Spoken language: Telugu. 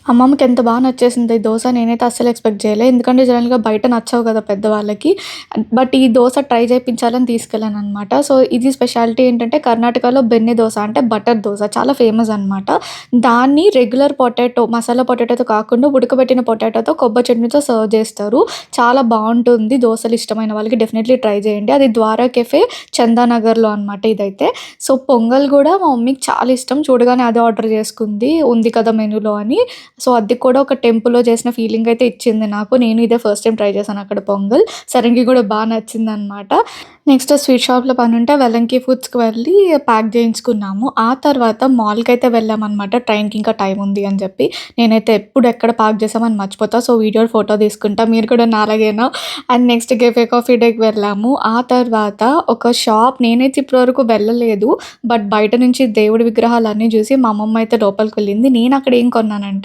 అమ్మమ్మకి ఎంత బాగా నచ్చేసిందో ఈ దోస. నేనైతే అస్సలు ఎక్స్‌పెక్ట్ చేయలే. ఎందుకంటే జనరల్‌గా బయట నచ్చవు కదా పెద్దవాళ్ళకి. బట్ ఈ దోస ట్రై చేపించాలని తీసుకెళ్ళాననమాట. సో, ఇది స్పెషాలిటీ ఏంటంటే కర్ణాటకలో బెన్నె దోస అంటే బటర్ దోస చాలా ఫేమస్ అనమాట. దాన్ని రెగ్యులర్ పొటాటో, మసాలా పొటాటోతో కాకుండా ఉడకబెట్టిన పొటాటోతో కొబ్బరి చట్నీతో సర్వ్ చేస్తారు. చాలా బావుంటుంది. దోసలు ఇష్టమైన వాళ్ళకి డెఫినైట్‌లీ ట్రై చేయండి. అది ద్వారా కెఫే చందానగర్‌లో అనమాట ఇదైతే. సో, పొంగల్ గూడా మా మమ్మీకి చాలా ఇష్టం. చూడగానే అదే ఆర్డర్ చేసుకుంది. ఉంది కదా మెనూలో అని. సో, అది కూడా ఒక టెంపుల్‌లో చేసిన ఫీలింగయితే ఇచ్చింది నాకు. నేను ఇదే ఫస్ట్ టైమ్ ట్రై చేశాను అక్కడ పొంగల్. సరంగి గూడా నచ్చిందనమాట. నెక్స్ట్ స్వీట్ షాప్‌లో పనుంటే వెలంకి ఫుడ్స్‌కి వెళ్ళి ప్యాక్ చేయించుకున్నాము. ఆ తర్వాత మాల్‌కయితే వెళ్ళామనమాట. ట్రైన్‌కి ఇంకా టైం ఉంది అని చెప్పి. నేనైతే ఎప్పుడు ఎక్కడ పార్క్ చేసామని మర్చిపోతా. సో, వీడియోలో ఫోటో తీసుకుంటా. మీరు కూడా నాలాగేనా? అండ్ నెక్స్ట్ కేఫే కాఫీ డేకి వెళ్ళాము. ఆ తర్వాత ఒక షాప్ నేనైతే ఇప్పటి వరకు వెళ్ళలేదు. బట్ బయట నుంచి దేవుడి విగ్రహాలన్నీ చూసి మా అమ్మమ్మ అయితే లోపలికి వెళ్ళింది. నేను అక్కడ ఏం కొన్నానంటే